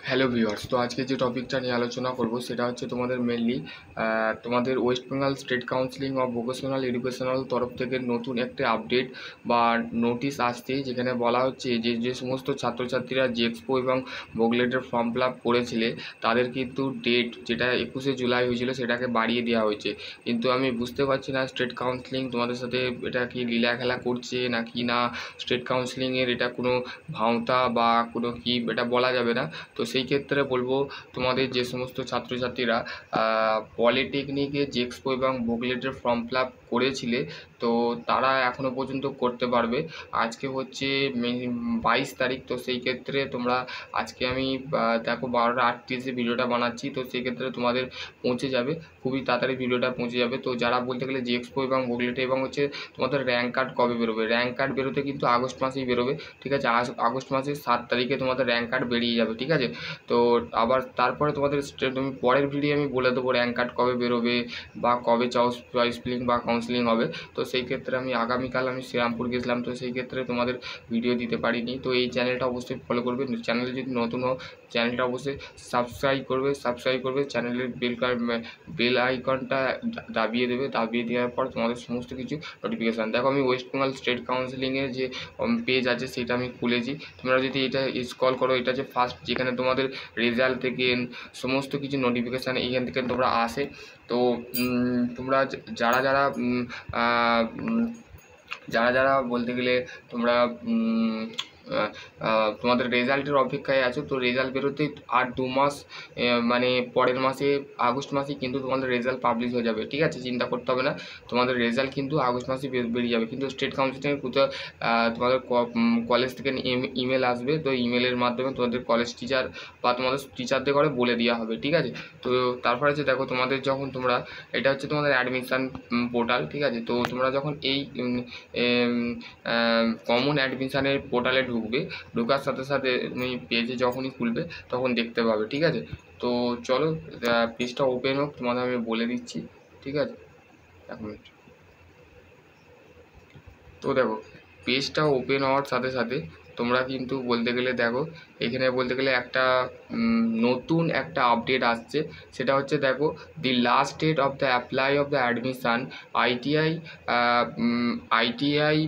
Hello viewers, তো আজকে যে টপিকটা নিয়ে আলোচনা করব সেটা হচ্ছে তোমাদের মেনলি তোমাদের West Bengal state counselling of vocational educational তরফ থেকে নতুন একটা আপডেট বা নোটিশ আসছে, যেখানে বলা হচ্ছে যে যে সমস্ত ছাত্রছাত্রীরা জেক্সপো এবং বোগলেটের ফর্ম ফিল আপ করেছিলে তাদের কিন্তু ডেট যেটা 21শে জুলাই হয়েছিল সেটাকে বাড়িয়ে দেওয়া হয়েছে। কিন্তু আমি বুঝতে পারছি না স্টেট কাউন্সিলিং তোমাদের সাথে এটা কি লীলা খেলা করছে নাকি না স্টেট কাউন্সিলিংয়ের এটা কোনো ভাঁওতা বা কোনো কি এটা বলা যাবে না। তো সেই ক্ষেত্রে বলবো তোমাদের যে সমস্ত ছাত্রছাত্রীরা পলিটেকনিকে জেক্সপো এবং বোগলেটের ফর্ম ফিল আপ করেছিলে তো তারা এখনও পর্যন্ত করতে পারবে। আজকে হচ্ছে 22 তারিখ, তো সেই ক্ষেত্রে তোমরা আজকে আমি দেখো 12:38 ভিডিওটা বানাচ্ছি, তো সেই ক্ষেত্রে তোমাদের পৌঁছে যাবে, খুবই তাড়াতাড়ি ভিডিওটা পৌঁছে যাবে। তো যারা বলতে গেলে জেক্সপো এবং বোগলেটে এবং হচ্ছে তোমাদের র্যাঙ্ক কার্ড কবে বেরোবে, র্যাঙ্ক কার্ড বেরোতে কিন্তু আগস্ট মাসেই বেরোবে, ঠিক আছে। আগস্ট মাসের 7 তারিখে তোমাদের র্যাঙ্ক কার্ড বেরিয়ে যাবে, ঠিক আছে। তো আবার তারপরে তোমাদের তুমি পরের ভিডিও আমি বলে দেবো র্যাঙ্ক কার্ড কবে বেরোবে বা কবে চয়েস ফিলিং বা কাউন্সিলিং হবে। তো সেই ক্ষেত্রে আমি আগামীকাল আমি শ্রীরামপুর গেছিলাম, তো সেই ক্ষেত্রে তোমাদের ভিডিও দিতে পারিনি। তো এই চ্যানেলটা অবশ্যই ফলো করবে, চ্যানেলে যদি নতুন হও চ্যানেলটা অবশ্যই সাবস্ক্রাইব করবে, চ্যানেলের বেল আইকনটা দাবিয়ে দেবে, দাবিয়ে দেওয়ার পর তোমাদের সমস্ত কিছু নোটিফিকেশান। দেখো আমি ওয়েস্ট বেঙ্গল স্টেট কাউন্সিলিংয়ের যে পেজ আছে সেটা আমি খুলেছি, তোমরা যদি এটা স্ক্রল করো এটা যে ফার্স্ট যেখানে তোমাদের রেজাল্ট থেকে সমস্ত কিছু নোটিফিকেশান এইখান থেকে তোমরা আসে। তো তোমরা যারা যারা যারা যারা বলতে গেলে তোমরা তোমাদের রেজাল্টের অপেক্ষায় আছো, তো রেজাল্ট বেরোতে আর 2 মাস মানে পরের মাসে আগস্ট মাসে কিন্তু তোমাদের রেজাল্ট পাবলিশ হয়ে যাবে, ঠিক আছে। চিন্তা করতে হবে না, তোমাদের রেজাল্ট কিন্তু আগস্ট মাসে বেরিয়ে যাবে। কিন্তু স্টেট কাউন্সিলিংয়ের কোথাও তোমাদের কলেজ থেকে ইমেল আসবে, তো ইমেলের মাধ্যমে তোমাদের কলেজ টিচার বা তোমাদের টিচারদের করে বলে দেওয়া হবে, ঠিক আছে। তো তারপরে হচ্ছে দেখো তোমাদের যখন তোমরা এটা হচ্ছে তোমাদের অ্যাডমিশান পোর্টাল, ঠিক আছে। তো তোমরা যখন এই কমন অ্যাডমিশানের পোর্টালে ঢোকার সাথে সাথে তুমি পেজে যখনই খুলবে তখন দেখতে পাবে, ঠিক আছে। তো চলো পেজটা ওপেন হোক, তোমাদের আমি বলে দিচ্ছি, ঠিক আছে। এক মিনিট। তো দেখো পেজটা ওপেন হওয়ার সাথে সাথে তোমরা কিন্তু বলতে গেলে দেখো এখানে বলতে গেলে একটা নতুন একটা আপডেট আসছে, সেটা হচ্ছে দেখো the last date of the apply of the admission ITI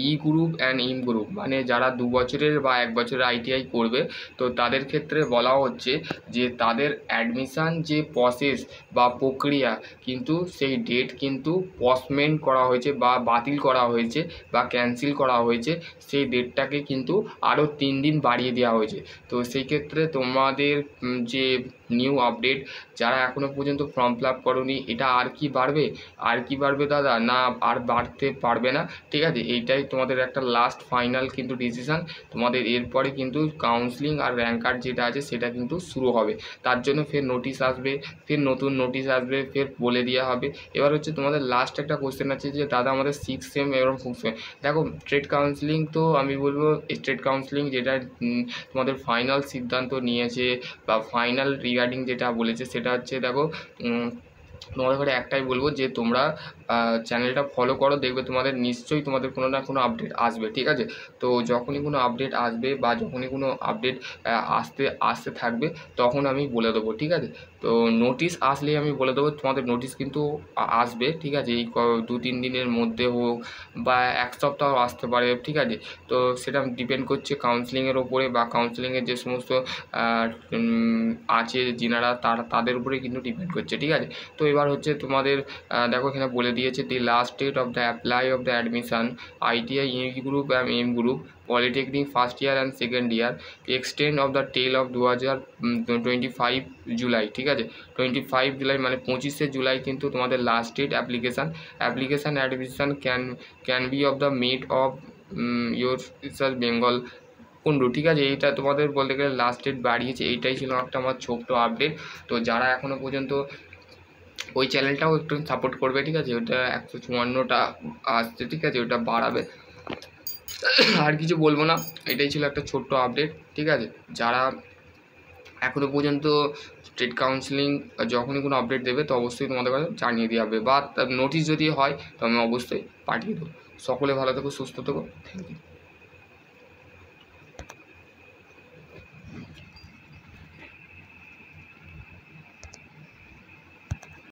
E group and M group, মানে যারা 2 বছরের বা 1 বছরের আইটিআই করবে তো তাদের ক্ষেত্রে বলা হচ্ছে যে তাদের অ্যাডমিশান যে প্রসেস বা প্রক্রিয়া কিন্তু সেই ডেট কিন্তু পসমেন্ট করা হয়েছে বা বাতিল করা হয়েছে বা ক্যান্সেল করা হয়েছে, সেই ডেটটাকে কিন্তু আরও 3 দিন বাড়িয়ে দেওয়া হয়েছে। তো সেই ক্ষেত্রে তোমাদের যে নিউ আপডেট, যারা এখনও পর্যন্ত ফর্ম ফিল আপ করোনি, এটা আর কি বাড়বে দাদা, না আর বাড়তে পারবে না, ঠিক আছে। এইটাই তোমাদের একটা লাস্ট ফাইনাল কিন্তু ডিসিশান, তোমাদের এরপরে কিন্তু কাউন্সিলিং আর র্যাঙ্ক কার্ড যেটা আছে সেটা কিন্তু শুরু হবে। তার জন্য ফের নোটিশ আসবে, ফের নতুন নোটিশ আসবে, ফের বলে দেওয়া হবে। এবার হচ্ছে তোমাদের লাস্ট একটা কোশ্চেন আছে যে দাদা আমাদের 6th সেম এবং 4th সেম, দেখো স্টেট কাউন্সিলিং তো আমি বলবো স্টেট কাউন্সিলিং যেটা তোমাদের ফাইনাল সিদ্ধান্ত নিয়েছে বা ফাইনাল রিগার্ডিং যেটা বলেছে সেটা হচ্ছে দেখো তোমাদের ঘরে একটাই বলবো যে তোমরা চ্যানেলটা ফলো করো, দেখবে তোমাদের নিশ্চয়ই তোমাদের কোনো না কোনো আপডেট আসবে, ঠিক আছে। তো যখনই কোনো আপডেট আসবে বা যখনই কোনো আপডেট আসতে থাকবে তখন আমি বলে দেবো, ঠিক আছে। তো নোটিশ আসলেই আমি বলে দেবো, তোমাদের নোটিশ কিন্তু আসবে, ঠিক আছে। এই 2-3 দিনের মধ্যে হোক বা 1 সপ্তাহ আসতে পারে, ঠিক আছে। তো সেটা ডিপেন্ড করছে কাউন্সিলিংয়ের ওপরে বা কাউন্সিলিংয়ের যে সমস্ত আছে যিনারা তাদের উপরে কিন্তু ডিপেন্ড করছে, ঠিক আছে। তো এবার হচ্ছে তোমাদের দেখো এখানে বলে দিয়েছে the last date of the apply of the admission ITI E group and M group polytechnic first year and second year extend of the tail of 2025 July, ঠিক আছে। 25 জুলাই মানে 25শে জুলাই কিন্তু তোমাদের last date application admission can be of the made of your research Bengal Kundu, ঠিক আছে। এইটা তোমাদের বলতে গেলে লাস্ট ডেট বাড়িয়েছে, এইটাই ছিল একটা আমার ছোট্ট আপডেট। তো যারা এখনও পর্যন্ত ওই চ্যানেলটাও একটু সাপোর্ট করবে, ঠিক আছে। ওটা 154টা আসছে, ঠিক আছে, ওটা বাড়াবে, আর কিছু বলবো না। এটাই ছিল একটা ছোট্ট আপডেট, ঠিক আছে। যারা এখনও পর্যন্ত স্টেট কাউন্সিলিং যখনই কোনো আপডেট দেবে তো অবশ্যই তোমাদের কাছে জানিয়ে দেওয়া হবে বা নোটিশ যদি হয় তো আমি অবশ্যই পাঠিয়ে দেবো। সকলে ভালো থেকো, সুস্থ থেকো, থ্যাংক ইউ।